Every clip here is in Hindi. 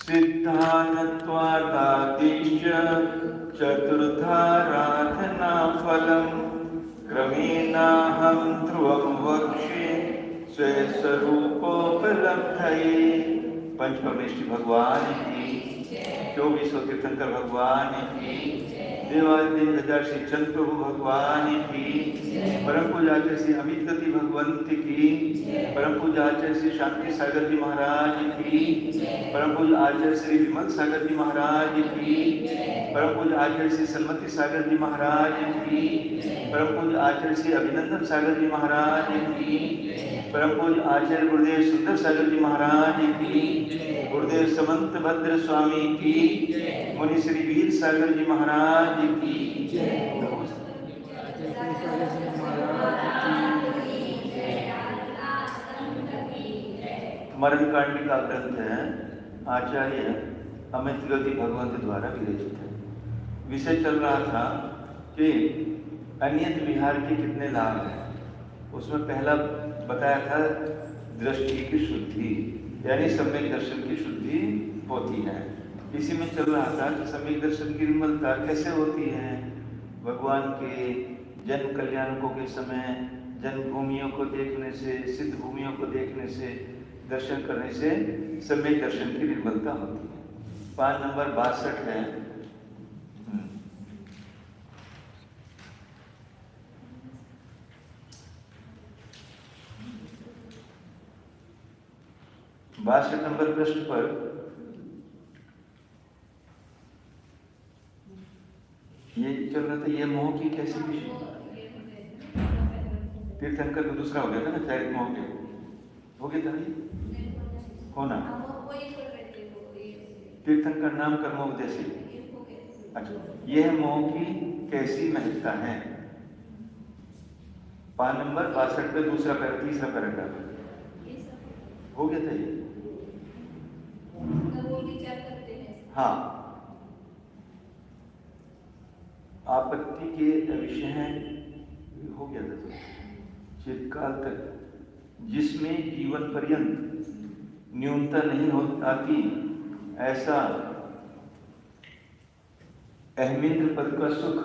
सिद्धानत्वादादिश्च चतुर्थाराधना फलम् क्रमेणाहं ध्रुवं वक्ष्ये स्वस्वरूपोपलब्धये। पंचपरमेष्ठी भगवान की, 2400 तीर्थंकर भगवान की, देवादिदेव हजार श्री चंद्र प्रभु भगवान की, परम पूज्य श्री अमित गति भगवंत की, परम पूज्य आचार्य श्री शांति सागर जी महाराज की, परम पूज्य आचार्य श्री विमल सागर जी महाराज की, परम पूज्य आचार्य श्री सन्मति सागर जी महाराज की, परम पूज्य आचार्य श्री अभिनंदन सागर जी महाराज की, परम पूज्य आचार्य गुरुदेव सुंदर सागर जी महाराज की, गुरुदेव समंत भद्र स्वामी की, मुनि श्री वीर सागर जी महाराज की। स्मरण कांड का ग्रंथ है, आचार्य अमित गति भगवंत द्वारा विरचित है। विषय चल रहा था कि अन्यत्र विहार के कितने लाभ हैं। उसमें पहला बताया था दृष्टि की शुद्धि, यानी सम्यक दर्शन की शुद्धि होती है। इसी में चल रहा था कि सम्यक दर्शन की निर्मलता कैसे होती है। भगवान के जन्म कल्याणकों के समय जन्मभूमियों को देखने से, सिद्ध भूमियों को देखने से, दर्शन करने से सम्यक दर्शन की निर्मलता होती है। पाठ नंबर 62 है। 62 नंबर पृष्ठ पर ये चल रहा था, ये मोह की कैसी विषय। तीर्थंकर तो दूसरा हो गया था ना, चारित मोह के हो गया था होना। तीर्थंकर नाम कर्मोपदेशी। अच्छा, यह मोह की कैसी महत्ता है। पाठ नंबर 62 पे दूसरा तीसरा पैराग्राफ हो गया था ये। हाँ, आपत्ति के विषय हैं, हो गया था चिरकाल तक, जिसमें जीवन पर्यंत न्यूनता नहीं हो आती, ऐसा अहमिंद्र पद का सुख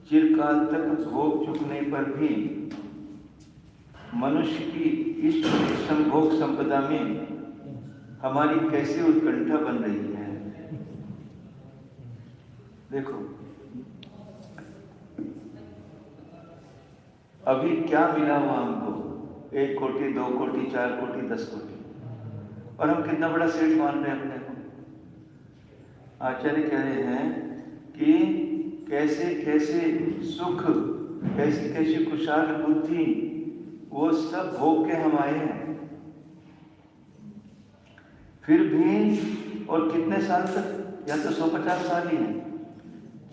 चिरकाल तक भोग चुकने पर भी मनुष्य की इष्ट संभोग संपदा में हमारी कैसी उत्कंठा बन रही है। देखो अभी क्या मिला हुआ हमको, 1 कोटि 2 कोटि 4 कोटि 10 कोटि, और हम कितना बड़ा सेठ मान रहे हैं अपने को। आचार्य कह रहे हैं कि कैसे कैसे सुख, कैसी कैसी कुशाल बुद्धि, वो सब भोग के हम आए हैं। फिर भी, और कितने साल तक, या तो 150 साल ही है,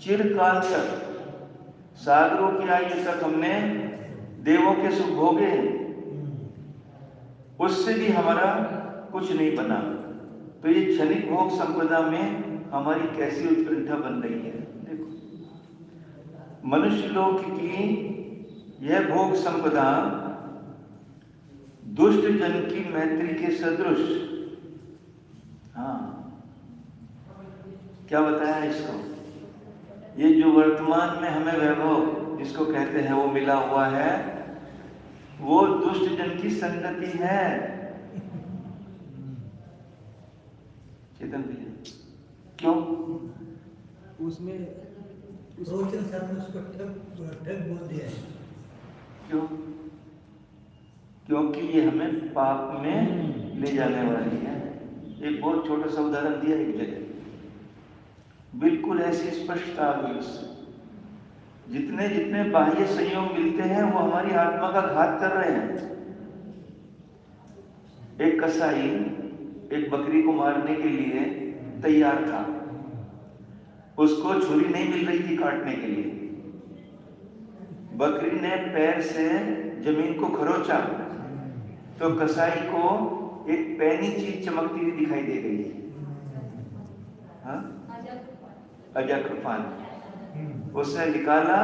चिरकाल तक, सागरों की आयु तक हमने देवों के सुख भोगे, उससे भी हमारा कुछ नहीं बना। तो ये क्षणिक भोग संपदा में हमारी कैसी उत्कंठा बन रही है। देखो मनुष्य लोक की यह भोग संपदा दुष्ट जन की मैत्री के सदृश। हाँ, क्या बताया इसको। ये जो वर्तमान में हमें वैभव जिसको कहते हैं वो मिला हुआ है, वो दुष्ट जन की संगति है। चेतन भैया, क्यों? उसमें उसको ठग बोल दिया है। क्यों? क्योंकि ये हमें पाप में ले जाने वाली है। एक बहुत छोटा सा उदाहरण दिया एक जगह, बिल्कुल ऐसी स्पष्टता आ गई उससे। जितने जितने बाह्य संयोग मिलते हैं वो हमारी आत्मा का घात कर रहे हैं। एक कसाई एक बकरी को मारने के लिए तैयार था, उसको छुरी नहीं मिल रही थी काटने के लिए। बकरी ने पैर से जमीन को खरोचा तो कसाई को एक पैनी चीज चमकती हुई दिखाई दे गई। हाँ, अजक्रफान। उसने निकाला,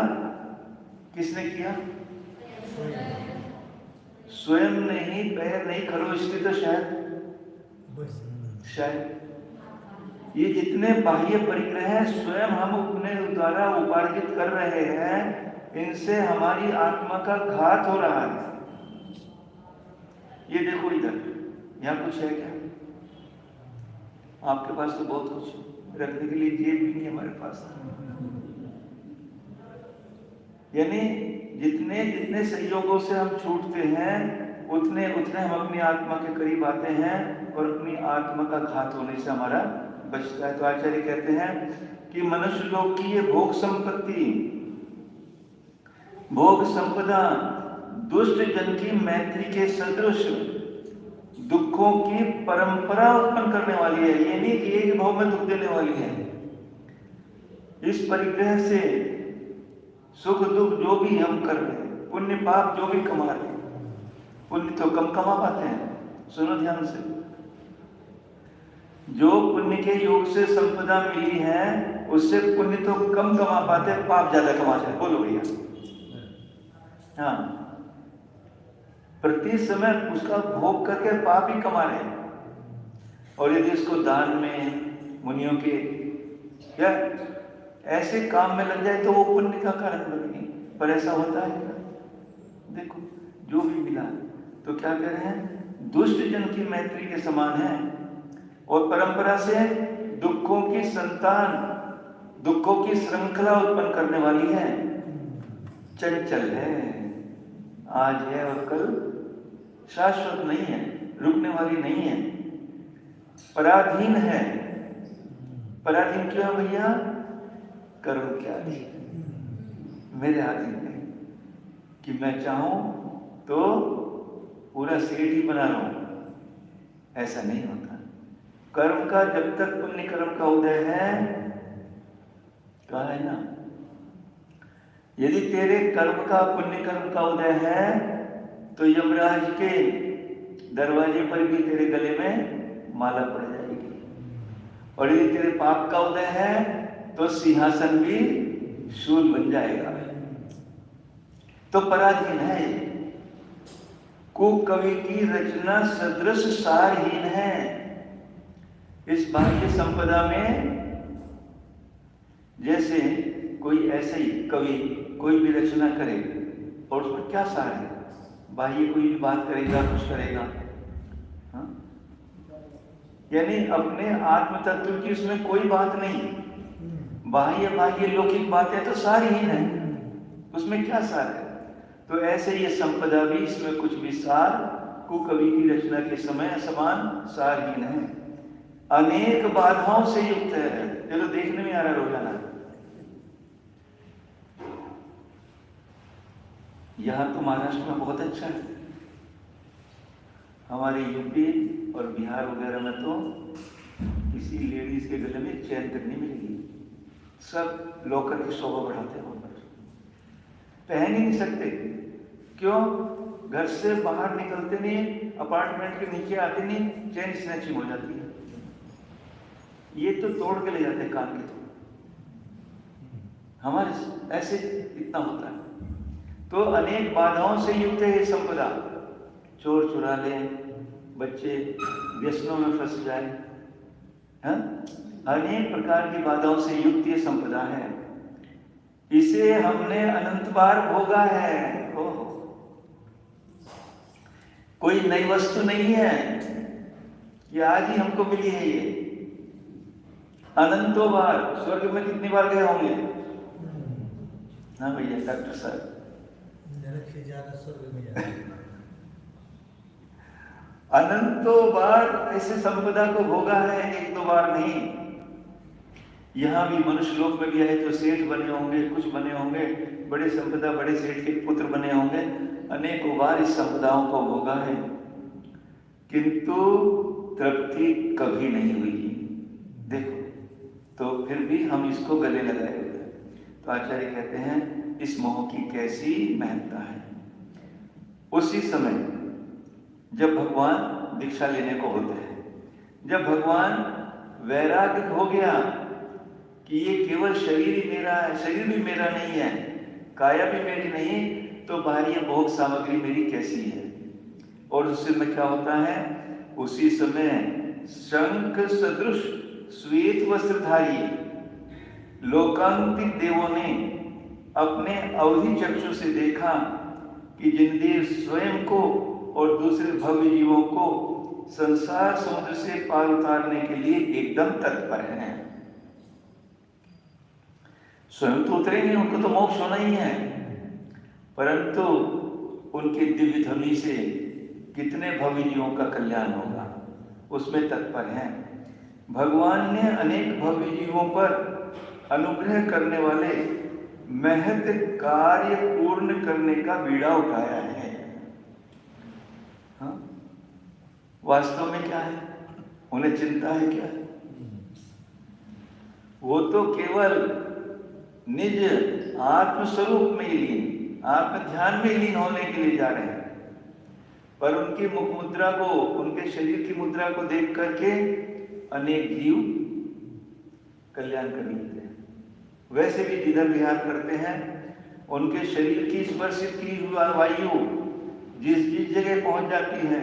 किसने किया? स्वयं नहीं, पैर नहीं खरोचती तो शायद ये जितने बाह्य परिग्रह स्वयं हम अपने द्वारा उपार्जित कर रहे हैं, इनसे हमारी आत्मा का घात हो रहा है। ये देखो इधर, यहाँ कुछ है क्या? आपके पास तो बहुत कुछ रखने के लिए जेब भी नहीं हमारे पास। यानी जितने जितने संयोगों से हम छूटते हैं, उतने उतने हम अपनी आत्मा के करीब आते हैं और अपनी आत्मा का घात होने से हमारा बचता है। तो आचार्य कहते हैं कि मनुष्य लोग की ये भोग संपत्ति, भोग संपदा दुष्ट जन की मैत्री के सदृश दुखों की परंपरा उत्पन्न करने वाली है। ये नहीं कि एक भाव में दुख देने वाली है। इस परिग्रह से सुख दुख जो भी हम कर रहे हैं, पुण्य पाप जो भी कमा रहे हैं, पुण्य तो कम कमा पाते हैं। सुनो ध्यान से, जो पुण्य के योग से संपदा मिली है, उससे पुण्य तो कम कमा पाते हैं, पाप ज्यादा कमाते हैं। बोलो भैया। हाँ, प्रति समय उसका भोग करके पाप ही कमा रहे हैं। और यदि इसको दान में, मुनियों के या ऐसे काम में लग जाए तो वो पुण्य का कारण बनेगी। पर ऐसा होता है क्या? देखो, जो भी मिला तो क्या कह रहे हैं? दुष्ट जन की मैत्री के समान है और परंपरा से दुखों की संतान, दुखों की श्रृंखला उत्पन्न करने वाली है। चंचल है, आज है और कल शाश्वत नहीं है, रुकने वाली नहीं है, पराधीन है। पराधीन क्यों है भैया? कर्म के अधीन, मेरे अधीन नहीं कि मैं चाहूं तो पूरा सेठ ही बना लूं, ऐसा नहीं होता। कर्म का जब तक पुण्य कर्म का उदय है, कहा है ना, यदि तेरे कर्म का पुण्य कर्म का उदय है तो यमराज के दरवाजे पर भी तेरे गले में माला पड़ जाएगी, और यदि तेरे पाप का उदय है तो सिंहासन भी शूल बन जाएगा। तो पराधीन है। कुकवि की रचना सदृश सारहीन है। इस बाह्य संपदा में जैसे कोई ऐसे ही कवि कोई भी रचना करे और उसमें क्या सार है? बाह्य कोई भी बात करेगा, कुछ करेगा, हाँ? यानी अपने आत्म तत्व की उसमें कोई बात नहीं, बाह्य बाह्य लौकिक बातें तो सारहीन है, उसमें क्या सार है? तो ऐसे ये संपदा भी, इसमें कुछ भी सार कुकवि की रचना के समय समान सारहीन है, अनेक बाधाओं से युक्त है। चलो देखने में आ रहा रोजाना। यहाँ तो महाराष्ट्र में बहुत अच्छा है, हमारे यूपी और बिहार वगैरह में तो किसी लेडीज के गले में चैन तक नहीं मिलेगी। सब लॉकर की शोभा बढ़ाते हैं, पहन ही नहीं सकते। क्यों? घर से बाहर निकलते नहीं, अपार्टमेंट के नीचे आते नहीं, चैन स्नैचिंग हो जाती है। ये तो तोड़ के ले जाते हैं कान के। तो हमारे ऐसे इतना होता है। तो अनेक बाधाओं से युक्त है ये संपदा। चोर चुरा ले, बच्चे व्यसनों में फंस जाए, हाँ? अनेक प्रकार की बाधाओं से युक्त ये संपदा है। इसे हमने अनंत बार भोगा है। ओहो, कोई नई वस्तु नहीं है कि आज ही हमको मिली है ये। अनंतों बार। स्वर्ग में कितनी बार गए होंगे? हाँ भैया डॉक्टर साहब, नरक से ज्यादा स्वर्ग में जाते हैं। अनंतों बार ऐसे संपदा को भोगा है, एक दो बार नहीं। यहाँ भी मनुष्य लोक में भी आए तो सेठ बने होंगे, कुछ बने होंगे, बड़े संपदा बड़े सेठ के पुत्र बने होंगे, अनेकों बार इस संपदाओं को भोगा है, किंतु तृप्ति कभी नहीं हुई। देखो, तो फिर भी हम इसको गले लगाए हुए हैं। तो आचार्य कहते हैं इस मोह की कैसी महत्ता है। उसी समय जब भगवान दीक्षा लेने को होते हैं, जब भगवान वैराग्य हो गया कि ये केवल शरीर ही मेरा है, शरीर भी मेरा नहीं है, काया भी मेरी नहीं, तो बाहरी भोग सामग्री मेरी कैसी है। और उससे में क्या होता है? उसी समय शंख सदृश श्वेत वस्त्रधारी लोकांतिक देवों ने अपने अवधि चक्षु से देखा कि जिन देव स्वयं को और दूसरे भव्य जीवों को संसार समुद्र से पार उतारने के लिए एकदम तत्पर हैं। स्वयं तो उतरेंगे, उनको तो मोक्ष होना ही है, परंतु उनके दिव्य ध्वनि से कितने भव्य जीवों का कल्याण होगा उसमें तत्पर हैं। भगवान ने अनेक भव्य जीवों पर अनुग्रह करने वाले महत कार्य पूर्ण करने का बीड़ा उठाया है। हाँ? वास्तव में क्या है? उन्हें चिंता है क्या? वो तो केवल निज आत्मस्वरूप में लीन, आत्म ध्यान में लीन होने के लिए जा रहे हैं, पर उनकी मुख मुद्रा को, उनके शरीर की मुद्रा को देख करके अनेक जीव कल्याण कर लेते हैं। वैसे भी जिधर विहार करते हैं उनके शरीर की स्पर्शित की हुआ वायु जिस जिस जगह पहुंच जाती है,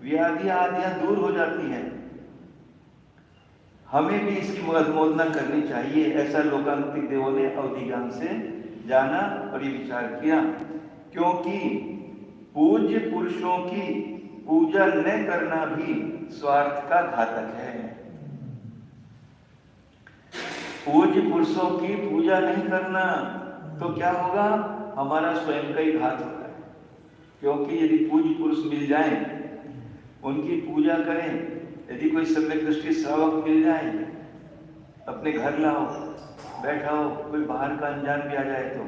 व्याधि आदियां दूर हो जाती हैं। हमें भी इसकी अनुमोदना करनी चाहिए। ऐसा लोकांतिक देवों ने अवधि ज्ञान से जाना और ये विचार किया, क्योंकि पूज्य पुरुषों की पूजा न करना भी स्वार्थ का घातक है। पूज्य पुरुषों की पूजा नहीं करना तो क्या होगा? हमारा स्वयं का ही घात होता है। क्योंकि यदि पूज्य पुरुष मिल जाए, उनकी पूजा करें, यदि कोई सम्यक दृष्टि श्रावक मिल जाए, अपने घर लाओ, बैठाओ, कोई बाहर का अनजान भी आ जाए तो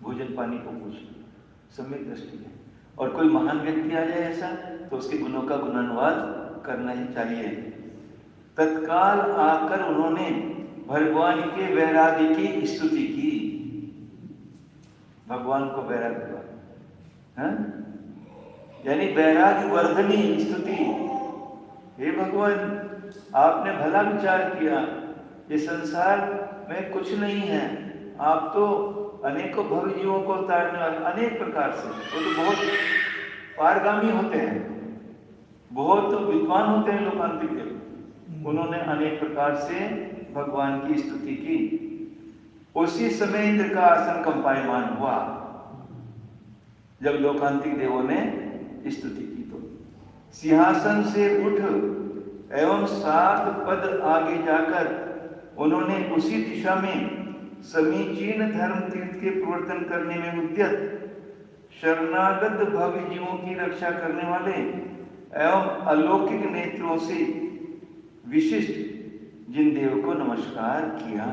भोजन पानी को पूछ, सम्यक दृष्टि है। और कोई महान व्यक्ति आ जाए ऐसा, तो उसके गुणों का गुणानुवाद करना ही चाहिए। तत्काल आकर उन्होंने भगवान के वैराग्य की स्तुति की। भगवान को वैराग्य हुआ, यानी वैराग्य वर्धनी स्तुति। हे भगवान, आपने भला विचार किया, ये संसार में कुछ नहीं है, आप तो अनेकों भव्य जीवों को उतारने वाले, अनेक प्रकार से वो तो बहुत पारगामी होते हैं, बहुत विद्वान होते हैं लोकांतिक देव। उन्होंने अनेक प्रकार से भगवान की स्तुति की। उसी समय इंद्र का आसन कंपायमान हुआ जब लोकांतिक देवों ने स्तुति की। तो सिंहासन से उठ एवं 7 पद आगे जाकर उन्होंने उसी दिशा में समीचीन धर्म तीर्थ के प्रवर्तन करने में उद्यत शरणागत भव्य जीवों की रक्षा करने वाले एवं अलौकिक नेत्रों से विशिष्ट जिन देव को नमस्कार किया।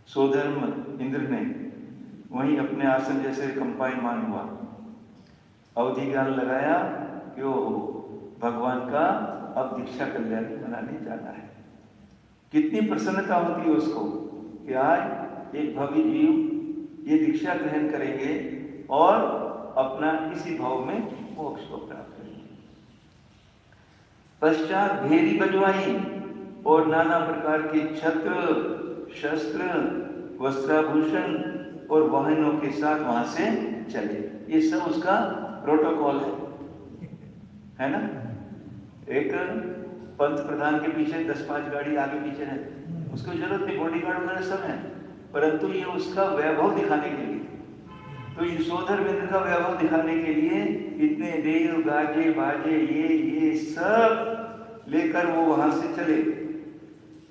सोधर्म इंद्र ने वहीं अपने आसन जैसे कंपायमान हुआ, अवधि ज्ञान लगाया कि वो भगवान का अब दीक्षा कल्याण मनाने जाना है। कितनी प्रसन्नता होती है उसको कि आज एक भव्य जीव ये दीक्षा ग्रहण करेंगे और अपना इसी भाव में मोक्ष को प्राप्त करेंगे। पश्चात भेरी बजवाई और नाना प्रकार के छत्र, शस्त्र, वस्त्राभूषण और वाहनों के साथ वहां से चले। ये सब उसका प्रोटोकॉल है ना। एक पंत प्रधान के पीछे 10-5 गाड़ी आगे पीछे है, उसको जरूरत नहीं, बॉडीगार्ड वगैरह सब है, परंतु ये उसका वैभव दिखाने के लिए, तो यशोधर मित्र का वैभव दिखाने के लिए इतने देव गाजे बाजे ये सब लेकर वो वहां से चले।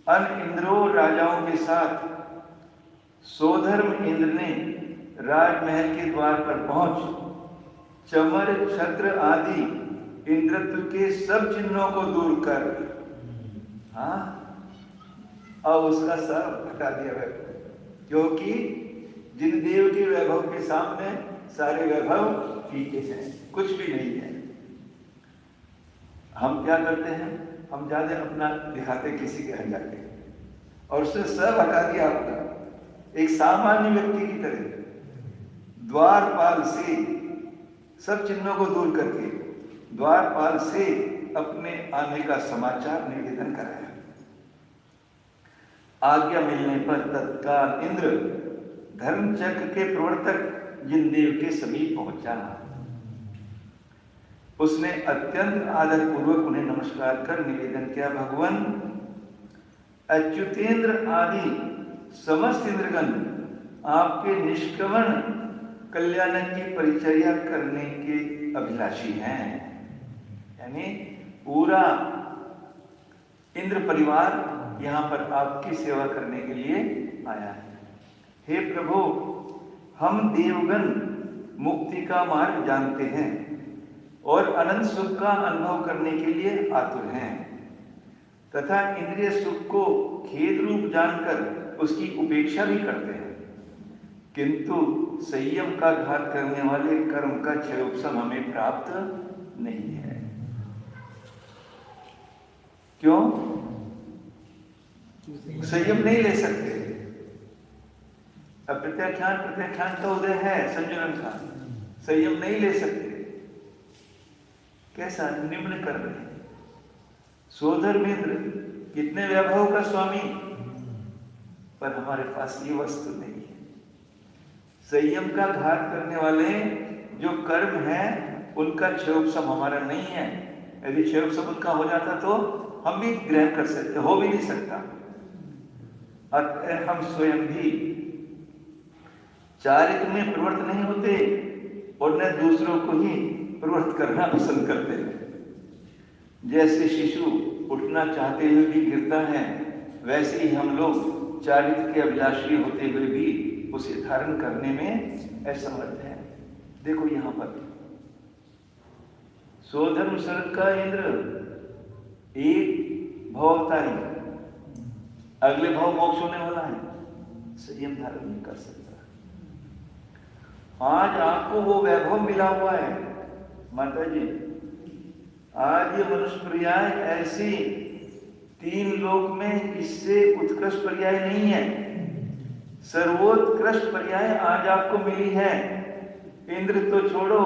अन इंद्रो राजाओं के साथ सोधर्म इंद्र ने राजमहल के द्वार पर पहुंच चमर, छत्र आदि इंद्रत्व के सब चिन्हों को दूर कर, अब उसका सर हटा दिया वैभव, क्योंकि जिन देव के वैभव के सामने सारे वैभव फीके हैं, कुछ भी नहीं है। हम क्या करते हैं, हम ज्यादा अपना दिखाते किसी के यहाँ जाके, और उसने सब हटा दिया अपना, एक सामान्य व्यक्ति की तरह द्वारपाल से सब चिन्हों को दूर करके द्वारपाल से अपने आने का समाचार निवेदन कराया। आज्ञा मिलने पर तत्काल इंद्र धर्मचक्र के प्रवर्तक जिनदेव के समीप पहुंचा। उसने अत्यंत आदर पूर्वक उन्हें नमस्कार कर निवेदन किया, भगवान अच्युतेंद्र आदि समस्त इंद्रगण आपके निष्कवण कल्याण की परिचर्या करने के अभिलाषी हैं। यानी पूरा इंद्र परिवार यहाँ पर आपकी सेवा करने के लिए आया है। हे प्रभु, हम देवगण मुक्ति का मार्ग जानते हैं और अनंत सुख का अनुभव करने के लिए आतुर हैं तथा इंद्रिय सुख को खेद रूप जानकर उसकी उपेक्षा भी करते हैं, किंतु संयम का घात करने वाले कर्म का क्षयोपशम हमें प्राप्त नहीं है। क्यों? संयम नहीं ले सकते। अब प्रत्याख्यान का उदय है, संजुलन का, संयम नहीं ले सकते। कैसा निम्न कर रहे हैं। सोधर्मेंद्र कितने वैभव का स्वामी, पर हमारे पास ये वस्तु नहीं है। संयम का घात करने वाले जो कर्म है उनका क्षयोपशम हमारा नहीं है। यदि क्षयोपशम उनका हो जाता तो हम भी ग्रहण कर सकते, हो भी नहीं सकता। हम स्वयं भी चारित्र में प्रवृत्त नहीं होते और न दूसरों को ही प्रवृत्त करना पसंद करते हैं। जैसे शिशु उठना चाहते हुए भी गिरता है, वैसे ही हम लोग चारित्र के अभिलाषी होते हुए भी उसे धारण करने में असमर्थ हैं। देखो यहाँ पर सोधर्म सर्ग का इंद्र एक भवतारी, अगले भाव मोक्ष होने वाला है, संयम धारण नहीं कर सकता। आज आपको वो वैभव मिला हुआ है माता जी। आज ये मनुष्य पर्याय ऐसी तीन लोक में इससे उत्कृष्ट पर्याय नहीं है। सर्वोत्कृष्ट पर्याय आज आपको मिली है। इंद्र तो छोड़ो,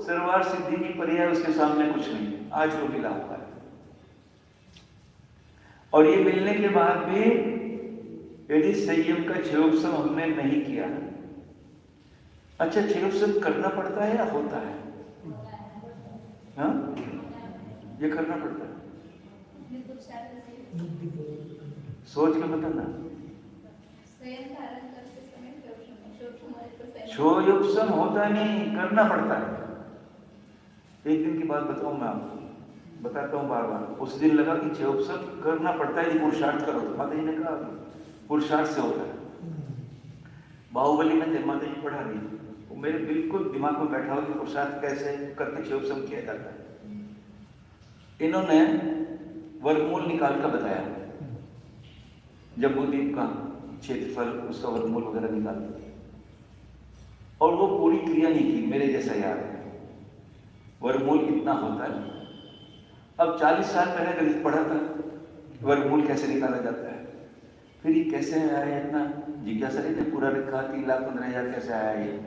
सर्वार सिद्धि की पर्याय उसके सामने कुछ नहीं, आज जो मिला हुआ है। और ये मिलने के बाद भी यदि संयम का क्षयोपशम हमने नहीं किया, अच्छा क्षयोपशम करना पड़ता है या होता है? हाँ, ये करना पड़ता है। सोच के बताना। क्षयोपशम होता नहीं, करना पड़ता है। एक दिन की बात बताऊं मैं आपको, बताता हूँ बार बार। उस दिन लगा कि क्षयोपशम करना पड़ता है, पुरुषार्थ करो। तो माता जी ने कहा पुरुषार्थ से होता है। बाहुबली में माता जी पढ़ा रही, वो मेरे बिल्कुल दिमाग में बैठा हो कि पुरुषार्थ कैसे करके क्षयोपशम किया जाता है। इन्होंने वर्गमूल निकाल कर बताया, जम्बूद्वीप का क्षेत्रफल, उसका वर्गमूल वगैरह निकाल दिया, और वो पूरी क्रिया नहीं की। मेरे जैसा याद है, वर्गमूल कितना होता है। अब 40 साल पहले गणित पढ़ा था, वर्गमूल कैसे निकाला जाता है। फिर ये कैसे आया, इतना जिज्ञासा रहती है। पूरा लिखा 3,15,000 कैसे आया ये,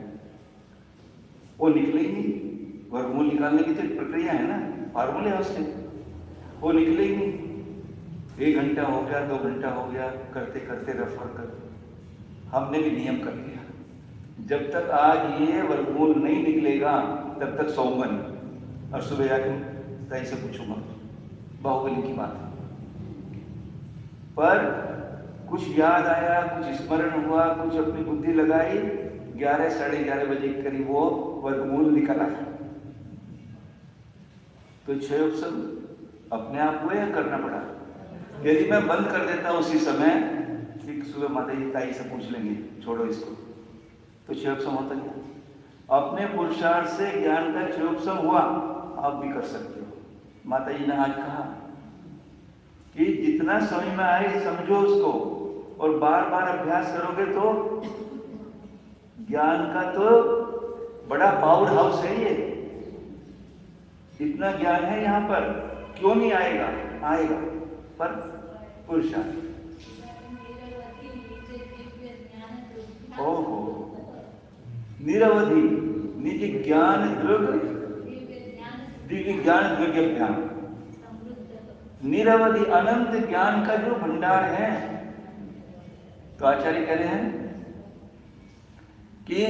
वो निकले ही नहीं। वर्गमूल निकालने की तो प्रक्रिया है ना, फार्मूले है उसके, वो निकले ही नहीं। 1 घंटा हो गया, 2 घंटा हो गया, करते करते रेफर कर, हमने भी नियम कर लिया, जब तक आज ये वर्गमूल नहीं निकलेगा तब तक सोऊंगा नहीं। और सुबह जाकर ताई से पूछूंगा, बाहुबली की बात। पर कुछ याद आया, कुछ स्मरण हुआ, कुछ अपनी बुद्धि लगाई, 11 साढ़े 11 बजे के करीब वो वर्गमूल निकला। तो क्षयोपशम अपने आप हुए या करना पड़ा? यदि मैं बंद कर देता उसी समय, फिर सुबह माता जी ताई से पूछ लेंगे, छोड़ो इसको, तो क्षयोपशम होता क्या? अपने पुरुषार्थ से ज्ञान का क्षयोपशम हुआ, आप भी कर सकते हो। माता जी ने आज कहा कि जितना समझ में आए समझो उसको, और बार बार अभ्यास करोगे तो ज्ञान का तो बड़ा पावर हाउस है ये। इतना ज्ञान है यहाँ पर, क्यों नहीं आएगा? आएगा, पर पुरुषार्थ। ओहो, निरवधि निज ज्ञान द्रव्य, दिव्य ज्ञान द्रव्य ज्ञान, निरवधि अनंत ज्ञान का जो भंडार है। तो आचार्य कह रहे हैं कि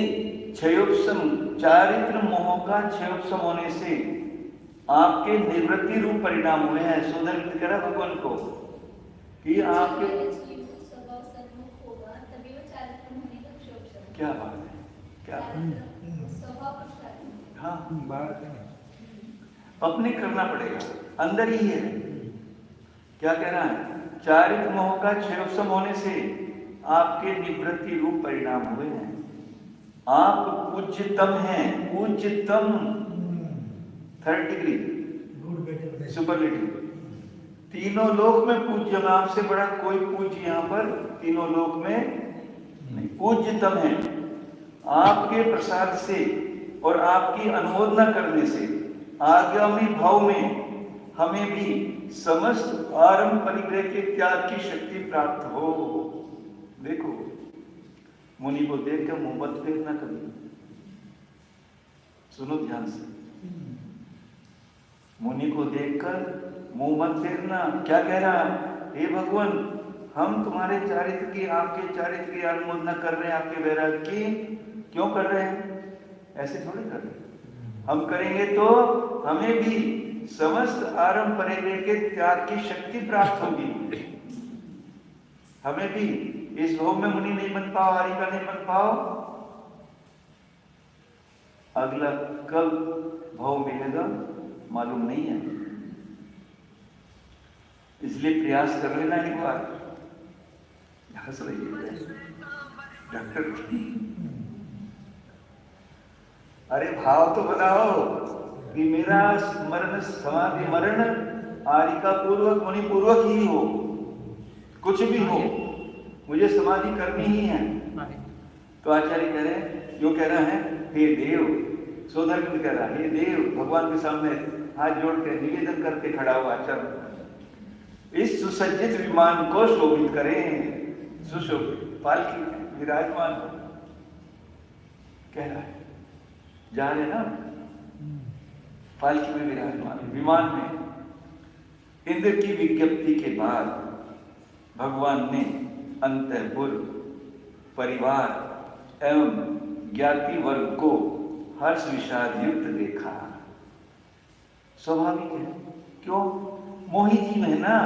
क्षयोपशम, चारित्र मोह का क्षयोपशम होने से आपके निवृत्ति रूप परिणाम हुए हैं। सुंदर कह रहा भगवान को कि आपके क्या बात है, क्या हाँ अपने करना पड़ेगा, अंदर ही है। क्या कह रहा है? चारित्र मोह का क्षयोत्सम होने से आपके निवृत्ति रूप परिणाम हुए हैं। आप पूज्यतम हैं, पूज्यतम, थर्ड डिग्री सुपरलेटिव। तीनों लोक में पूज्य, आपसे बड़ा कोई पूज्य यहाँ पर तीनों लोक में नहीं, पूज्यतम है। आपके प्रसाद से और आपकी अनुमोदना करने से आगामी भाव में हमें भी समस्त आरंभ परिग्रह के त्याग की शक्ति प्राप्त हो। देखो, मुनि को देख कर मुंह मत फेरना कभी, सुनो ध्यान से। मुनि को देखकर मुंह मत फेरना। क्या कह रहा है? हे भगवान, हम तुम्हारे चारित्र की, आपके चारित्र की अनुमोदना कर रहे हैं, आपके वैराग्य की। क्यों कर रहे हैं? ऐसे थोड़ी कर रहे हैं। हम करेंगे तो हमें भी समस्त आरंभ परिग्रह के त्याग की शक्ति प्राप्त होगी। हमें भी इस भव में मुनि नहीं बन पाओ, हरि का नहीं बन पाओ, अगला कब भाव मिलेगा मालूम नहीं है। इसलिए प्रयास कर लेना एक बार। हंस रही है डॉक्टर। अरे भाव तो बताओ कि मेरा मरण, समाधि मरण आरिका पूर्वक, मुनि पूर्वक ही हो, कुछ भी हो, मुझे समाधि करनी ही है। तो आचार्य कह रहे हैं, जो कह रहा है, हे देव, सोधर कह रहा है, हे देव, भगवान के सामने हाथ जोड़ के निवेदन करके खड़ा हुआ, चल इस सुसज्जित विमान को शोभित करें, सुशोभित पालकी विराजमान कह रहा है। जा रहे ना पालकी में विराजमान, विमान में। इंद्र की विज्ञप्ति के बाद भगवान ने अंतःपुर, परिवार एवं ज्ञाति वर्ग को हर्ष विषाद युक्त देखा। स्वाभाविक है, क्यों? मोही जीव है ना,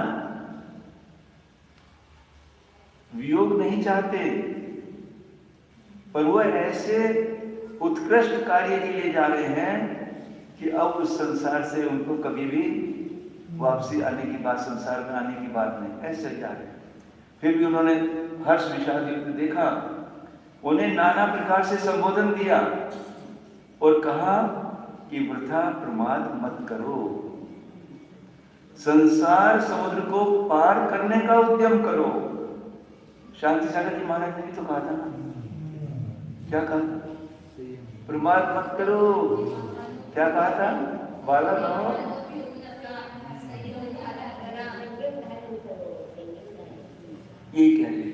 वियोग नहीं चाहते, पर वह ऐसे उत्कृष्ट कार्य के लिए जा रहे हैं कि अब उस संसार से उनको कभी भी वापसी आने की बात, संसार में आने की बात नहीं, ऐसे जा रहे हैं। फिर भी उन्होंने हर्ष विषाद युक्त देखा, उन्हें नाना प्रकार से संबोधन दिया और कहा कि वृथा प्रमाद मत करो, संसार समुद्र को पार करने का उद्यम करो। शांति सागर जी महाराज ने भी तो कहा था ना, क्या कहा? प्रमाद मत करो। क्या कहा था? बाला कहो, ये कह रहे,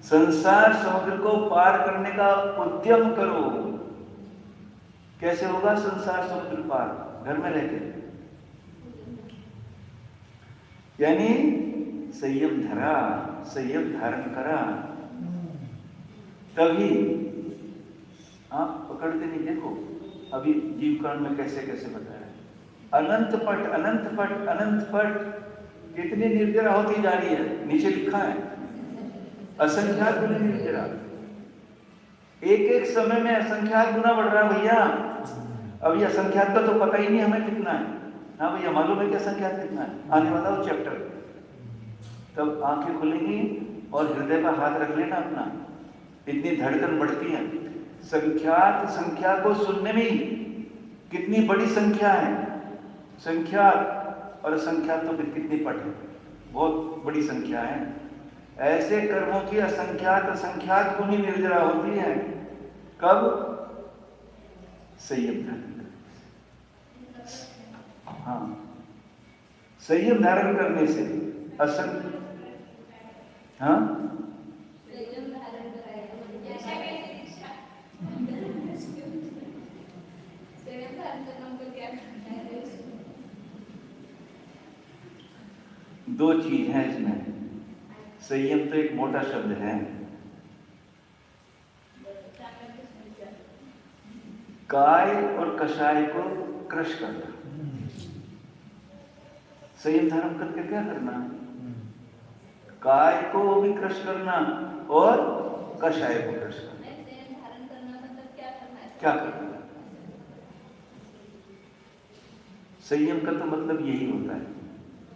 संसार समुद्र को पार करने का उद्यम करो। कैसे होगा संसार समुद्र पार? घर में रहकर, यानी संयम धरा, संयम धारण करा, तभी आप पकड़ते नहीं। देखो अभी जीवकांड में कैसे कैसे बताया, अनंत पट, अनंत पट, अनंत पट, कितनी निर्जरा होती जा रही है। नीचे लिखा है असंख्यात गुना निर्जरा, एक एक समय में असंख्यात गुना बढ़ रहा है भैया। अभी असंख्यात का तो पता ही नहीं हमें कितना है। हाँ भैया, मालूम है कि असंख्यात कितना है? आने वाला हो चैप्टर, तब आंखें खुलेंगी और हृदय पर हाथ रख लेना अपना, इतनी धड़कन बढ़ती है। संख्यात, संख्या को सुनने में ही कितनी बड़ी संख्या है। संख्यात और असंख्यात तो कितनी पट है, बहुत बड़ी संख्या है। ऐसे कर्मों की असंख्यात असंख्यात गुनी निर्जरा होती है। कब? संयम धारण, हाँ, संयम धारण करने से हाँ, दो चीज है इसमें। संयम तो एक मोटा शब्द है, काय और कषाय को क्रश करना। संयम धारण करके क्या करना? काय को भी क्रश करना और कषाय को क्रश करना। क्या करना? संयम का तो मतलब यही होता है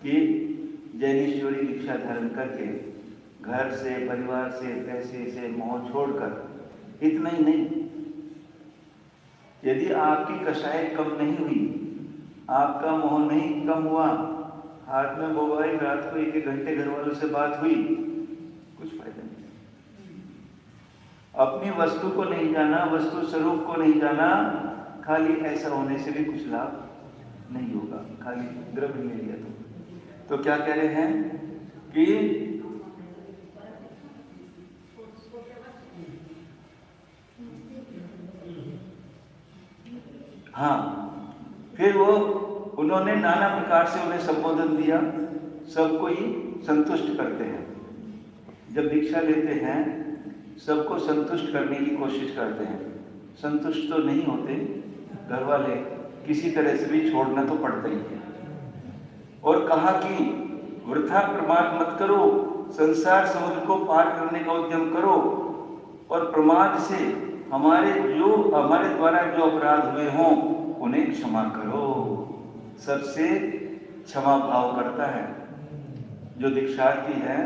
कि जैनेश्वरी दीक्षा धारण करके घर से, परिवार से, पैसे से मोह छोड़कर, इतना ही नहीं, यदि आपकी कषाय कम नहीं हुई, आपका मोह नहीं कम हुआ, हाथ में मोबाइल, रात को 1-1 घंटे घर वालों से बात हुई, कुछ फायदा नहीं। अपनी वस्तु को नहीं जाना, वस्तु स्वरूप को नहीं जाना, खाली ऐसा होने से भी कुछ लाभ नहीं होगा, खाली द्रव्य ले लिया तो क्या कह रहे हैं कि हाँ, फिर वो उन्होंने नाना प्रकार से उन्हें संबोधन दिया, सबको ही संतुष्ट करते हैं। जब दीक्षा लेते हैं सबको संतुष्ट करने की कोशिश करते हैं, संतुष्ट तो नहीं होते, घर वाले किसी तरह से भी छोड़ना तो पड़ता ही है। और कहा कि वृथा प्रमाद मत करो, संसार समुद्र को पार करने का उद्यम करो और प्रमाद से हमारे द्वारा जो अपराध हुए हों उन्हें क्षमा करो। सबसे क्षमा भाव करता है जो दीक्षार्थी है,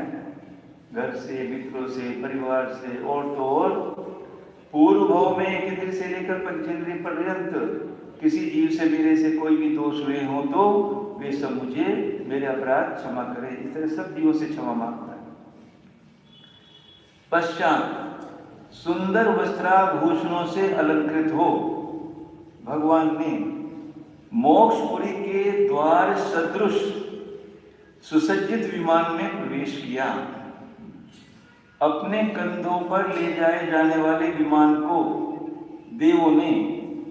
घर से, मित्रों से, परिवार से, और तो और पूर्व भाव में एक इंद्रिय से लेकर पंचेंद्रिय पर्यंत किसी जीव से, मेरे से कोई भी दोष हुए हो तो वे सब मुझे, मेरे अपराध क्षमा करें, इस तरह सब जीवों से क्षमा मांगता है। पश्चात सुंदर वस्त्राभूषणों से अलंकृत हो भगवान ने मोक्षपुरी के द्वार सदृश सुसज्जित विमान में प्रवेश किया। अपने कंधों पर ले जाए जाने वाले विमान को देवों ने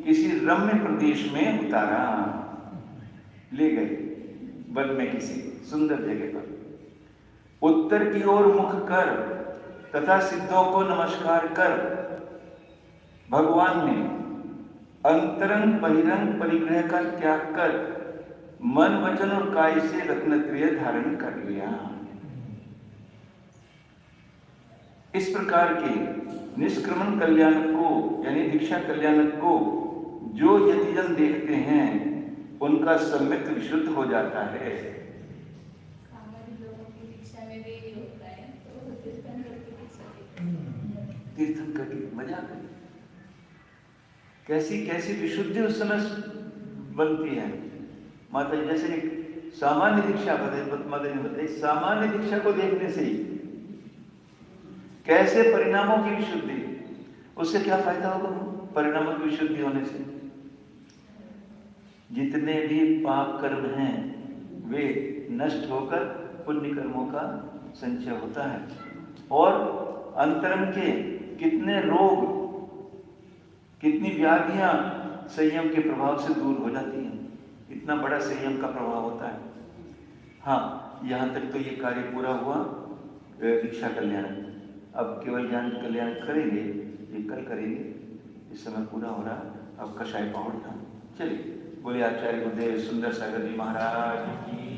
किसी रम्य प्रदेश में उतारा, ले गए वन में किसी सुंदर जगह पर। उत्तर की ओर मुख कर तथा सिद्धों को नमस्कार कर भगवान ने अंतरंग बहिरंग परिग्रह का त्याग कर मन, वचन और काय से रत्नत्रय धारण कर लिया। इस प्रकार के निष्क्रमण कल्याणक को, यानी दीक्षा कल्याणक को जो यतिजन देखते हैं उनका सम्यक विशुद्ध हो जाता है। तीर्थंकर की मजा करें, कैसी कैसी विशुद्धि उस समय बनती है। माता जी जैसे सामान्य दीक्षा माता जी बताई, सामान्य दीक्षा को देखने से ही कैसे परिणामों की विशुद्धि, उससे क्या फायदा होगा? परिणामों की विशुद्धि होने से जितने भी पाप कर्म हैं वे नष्ट होकर पुण्य कर्मों का संचय होता है, और अंतरंग के कितने रोग, कितनी व्याधियां संयम के प्रभाव से दूर हो जाती हैं। इतना बड़ा संयम का प्रभाव होता है। हाँ, यहाँ तक तो ये कार्य पूरा हुआ दीक्षा कल्याण। अब केवल ज्ञान कल्याण करेंगे, ये कल करेंगे, इस समय पूरा हो रहा। अब कषाय पावड़ था। चलिए, बोले आचार्य गुरुदेव सुंदर सागर जी महाराज की